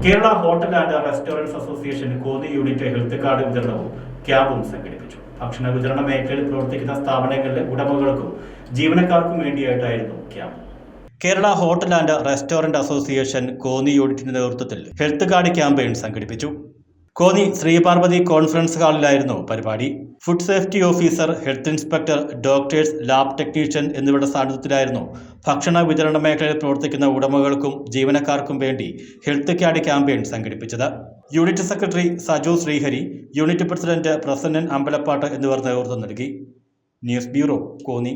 Kerala hotel and restaurants association Konni unit health card വിതരണവും ക്യാമ്പും സംഘടിപ്പിച്ചു. ഭക്ഷണ വിതരണ മേഖലയിൽ പ്രവർത്തിക്കുന്ന സ്ഥാപനങ്ങളിലെ ഉടമകൾക്കും ജീവനക്കാർക്കും വേണ്ടിയായിട്ടായിരുന്നു camp. Kerala hotel and restaurant association Konni യൂണിറ്റിന്റെ നേതൃത്വത്തിൽ ഹെൽത്ത് കാർഡ് ക്യാമ്പയിൻ സംഘടിപ്പിച്ചു. കോന്നി ശ്രീപാർവതി കോൺഫറൻസ് ഹാളിലായിരുന്നു പരിപാടി. Food safety officer, health inspector, doctors, lab technician എന്നിവരുടെ സാന്നിധ്യത്തിലായിരുന്നു ഭക്ഷണ വിതരണ മേഖലയിൽ പ്രവർത്തിക്കുന്ന ഉടമകൾക്കും ജീവനക്കാർക്കും വേണ്ടി ഹെൽത്ത് കാർഡ് ക്യാമ്പയിൻ സംഘടിപ്പിച്ചത്. Unit secretary Saju Sreehari, unit president Prasannan Ambalappattu എന്നിവർ നേതൃത്വം നൽകി. News bureau, Konni.